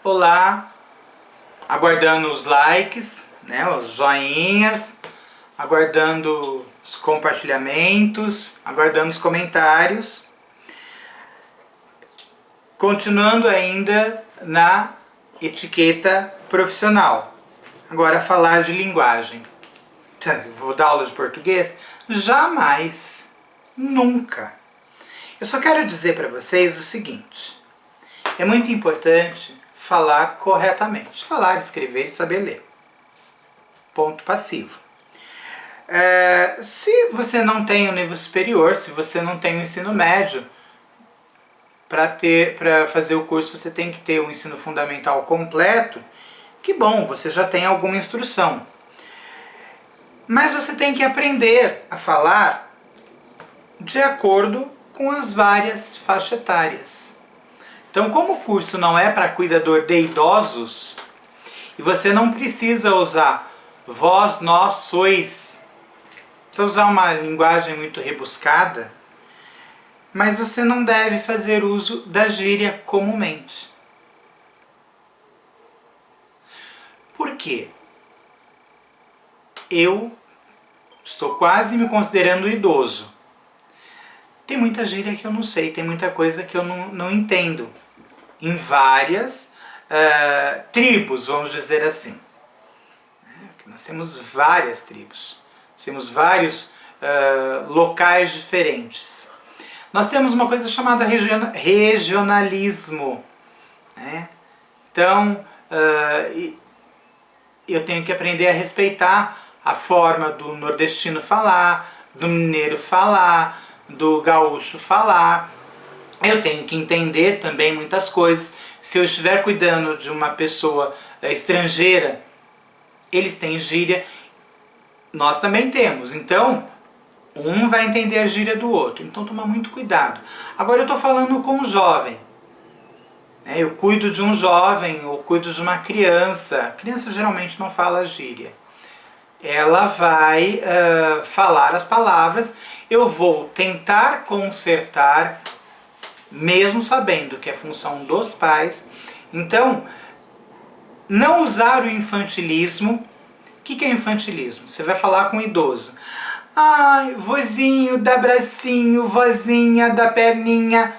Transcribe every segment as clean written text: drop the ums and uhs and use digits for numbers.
Olá, aguardando os likes, né, os joinhas, aguardando os compartilhamentos, aguardando os comentários. Continuando ainda na etiqueta profissional. Agora falar de linguagem. Vou dar aula de português? Jamais, nunca. Eu só quero dizer para vocês o seguinte: é muito importante falar corretamente. Falar, escrever e saber ler. Ponto passivo. Se você não tem o nível superior, se você não tem o ensino médio, para fazer o curso você tem que ter o ensino fundamental completo, que bom, você já tem alguma instrução. Mas você tem que aprender a falar de acordo com as várias faixas etárias. Então, como o curso não é para cuidador de idosos, e você não precisa usar vós, nós, sois, precisa usar uma linguagem muito rebuscada, mas você não deve fazer uso da gíria comumente. Por quê? Eu estou quase me considerando idoso. Tem muita gíria que eu não sei, tem muita coisa que eu não entendo. Em várias tribos, vamos dizer assim. Nós temos várias tribos, temos vários locais diferentes. Nós temos uma coisa chamada regionalismo. Né? Então, eu tenho que aprender a respeitar a forma do nordestino falar, do mineiro falar, do gaúcho falar. Eu tenho que entender também muitas coisas. Se eu estiver cuidando de uma pessoa estrangeira, eles têm gíria, nós também temos. Então, um vai entender a gíria do outro. Então, tomar muito cuidado. Agora eu estou falando com um jovem. Eu cuido de um jovem ou cuido de uma criança. A criança geralmente não fala gíria. Ela vai falar as palavras. Eu vou tentar consertar, mesmo sabendo que é função dos pais. Então, não usar o infantilismo. O que é infantilismo? Você vai falar com um idoso. Ai, vozinho, dá bracinho, vozinha, dá perninha.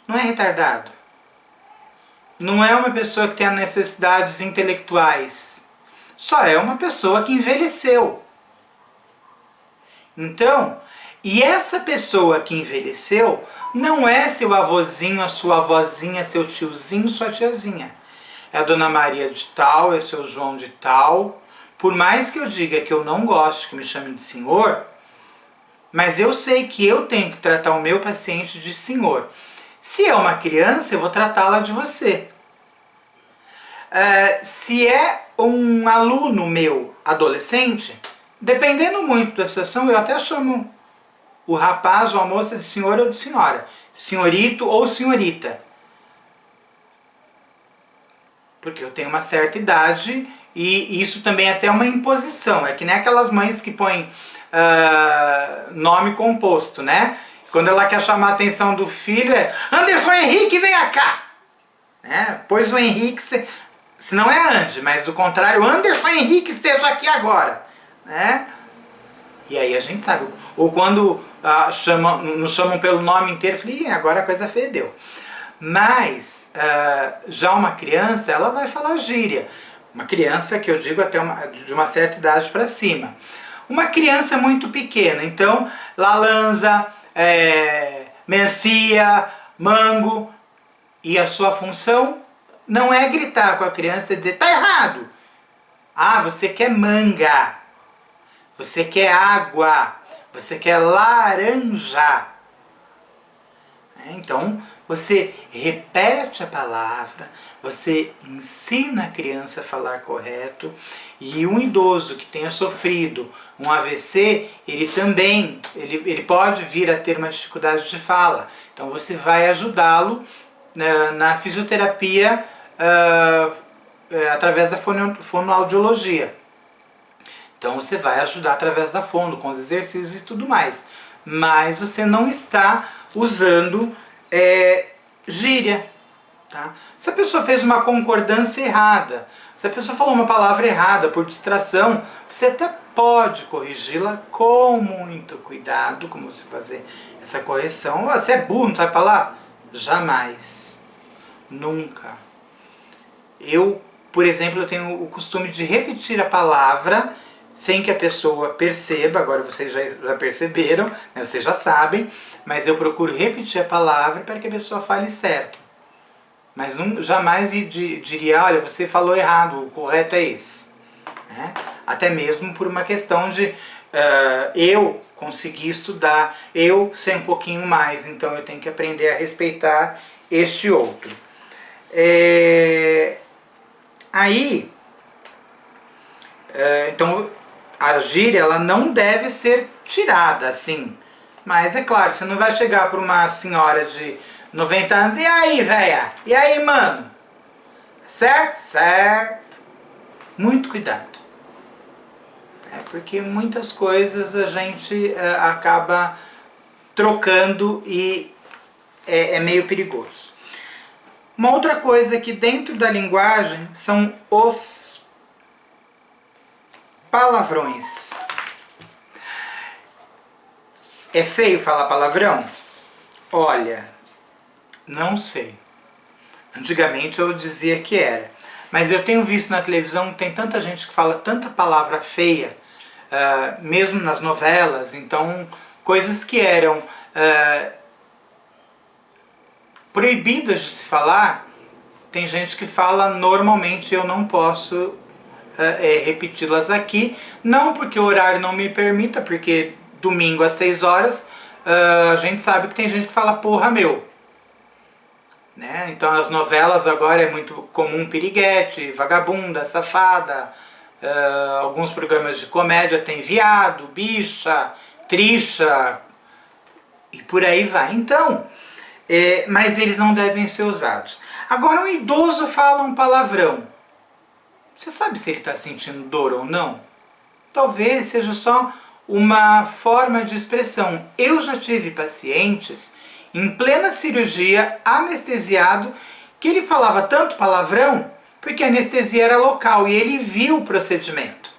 Não é retardado. Não é uma pessoa que tem necessidades intelectuais. Só é uma pessoa que envelheceu. Então, e essa pessoa que envelheceu não é seu avôzinho, a sua avózinha, seu tiozinho, sua tiazinha. É a Dona Maria de tal, é o seu João de tal. Por mais que eu diga que eu não gosto que me chamem de senhor, mas eu sei que eu tenho que tratar o meu paciente de senhor. Se é uma criança, eu vou tratá-la de você. Se é um aluno meu adolescente, dependendo muito da situação, eu até chamo o rapaz ou a moça de senhor ou de senhora, senhorito ou senhorita. Porque eu tenho uma certa idade e isso também é até uma imposição. É que nem aquelas mães que põem nome composto, né? Quando ela quer chamar a atenção do filho é Anderson Henrique, venha cá! Pois o Henrique, se não é Andy, mas do contrário, Anderson Henrique esteja aqui agora. Né? E aí a gente sabe. Ou quando nos chamam pelo nome inteiro, eu falei, agora a coisa fedeu. Mas já uma criança, ela vai falar gíria. Uma criança que eu digo até de uma certa idade para cima. Uma criança muito pequena, então lalanza, melancia, mango. E a sua função não é gritar com a criança e dizer, tá errado. Você quer manga, você quer água, você quer laranja. Então, você repete a palavra, você ensina a criança a falar correto, e um idoso que tenha sofrido um AVC, ele pode vir a ter uma dificuldade de fala. Então você vai ajudá-lo na fisioterapia através da fonoaudiologia. Então você vai ajudar através da fono, com os exercícios e tudo mais. Mas você não está usando gíria. Tá? Se a pessoa fez uma concordância errada, se a pessoa falou uma palavra errada por distração, você até pode corrigi-la com muito cuidado, como você fazer essa correção. Você é burro, não sabe falar? Jamais. Nunca. Eu, por exemplo, eu tenho o costume de repetir a palavra sem que a pessoa perceba. Agora vocês já perceberam, né? Vocês já sabem, mas eu procuro repetir a palavra para que a pessoa fale certo. Mas jamais diria, olha, você falou errado, o correto é esse. Né? Até mesmo por uma questão de eu conseguir estudar, eu sei um pouquinho mais, então eu tenho que aprender a respeitar este outro. Então a gíria ela não deve ser tirada assim. Mas é claro, você não vai chegar para uma senhora de 90 anos, e aí, véia? E aí, mano? Certo? Certo. Muito cuidado. Porque muitas coisas a gente acaba trocando e é meio perigoso. Uma outra coisa que dentro da linguagem são os palavrões. É feio falar palavrão? Olha, não sei. Antigamente eu dizia que era. Mas eu tenho visto na televisão, tem tanta gente que fala tanta palavra feia, mesmo nas novelas. Então, coisas que eram proibidas de se falar, tem gente que fala normalmente, eu não posso repeti-las aqui. Não porque o horário não me permita, porque domingo às 6 horas, a gente sabe que tem gente que fala porra meu. Né? Então as novelas agora é muito comum piriguete, vagabunda, safada, alguns programas de comédia tem viado, bicha, tricha e por aí vai. Então, mas eles não devem ser usados. Agora um idoso fala um palavrão. Você sabe se ele está sentindo dor ou não? Talvez seja só uma forma de expressão. Eu já tive pacientes em plena cirurgia, anestesiado, que ele falava tanto palavrão porque a anestesia era local e ele viu o procedimento.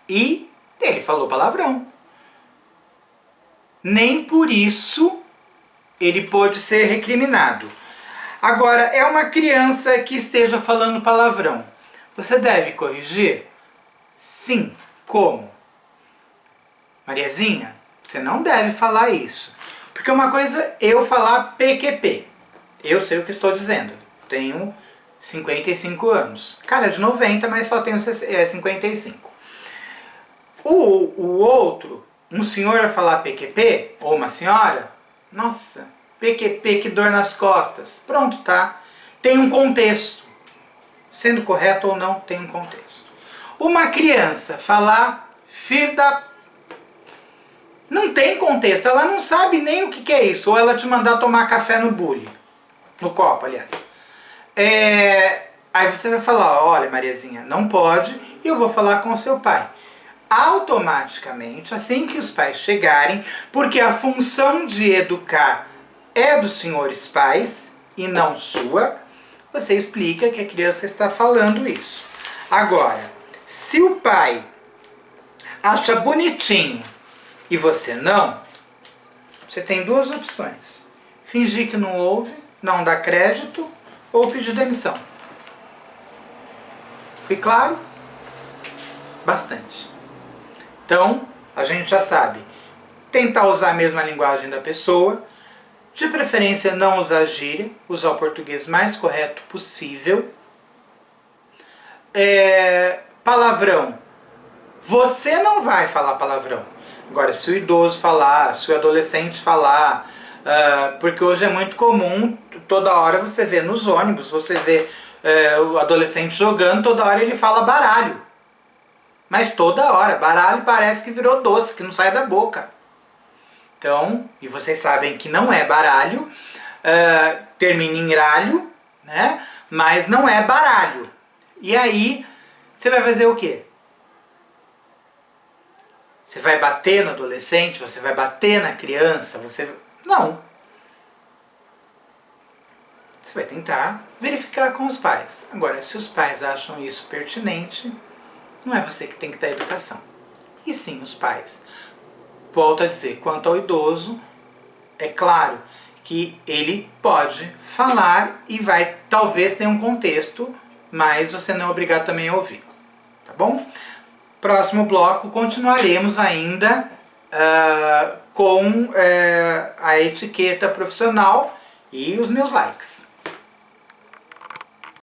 E ele falou palavrão. Nem por isso ele pôde ser recriminado. Agora, é uma criança que esteja falando palavrão. Você deve corrigir? Sim. Como? Mariazinha, você não deve falar isso. Porque uma coisa é eu falar PQP. Eu sei o que estou dizendo. Tenho 55 anos. Cara, de 90, mas só tenho 55. O outro, um senhor a falar PQP, ou uma senhora, nossa, PQP, que dor nas costas. Pronto, tá? Tem um contexto. Sendo correto ou não, tem um contexto. Uma criança falar filho da... Não tem contexto, ela não sabe nem o que é isso. Ou ela te mandar tomar café no bule. No copo, aliás. Aí você vai falar, olha Mariazinha, não pode, e eu vou falar com o seu pai. Automaticamente, assim que os pais chegarem, porque a função de educar é dos senhores pais e não sua, você explica que a criança está falando isso. Agora, se o pai acha bonitinho e você não, você tem duas opções. Fingir que não ouve, não dar crédito ou pedir demissão. Fui claro? Bastante. Então, a gente já sabe. Tentar usar a mesma linguagem da pessoa. De preferência não usar gíria. Usar o português mais correto possível. Palavrão. Você não vai falar palavrão. Agora, se o idoso falar, se o adolescente falar, porque hoje é muito comum, toda hora você vê nos ônibus, você vê o adolescente jogando, toda hora ele fala baralho. Mas toda hora, baralho parece que virou doce, que não sai da boca. Então, e vocês sabem que não é baralho, termina em ralho, né? Mas não é baralho. E aí, você vai fazer o quê? Você vai bater no adolescente? Você vai bater na criança? Você... Não. Você você vai tentar verificar com os pais. Agora, se os pais acham isso pertinente, não é você que tem que dar educação, e sim os pais. Volto a dizer, quanto ao idoso, é claro que ele pode falar e vai, talvez tenha um contexto, mas você não é obrigado também a ouvir, tá bom? Próximo bloco, continuaremos ainda com a etiqueta profissional e os meus likes.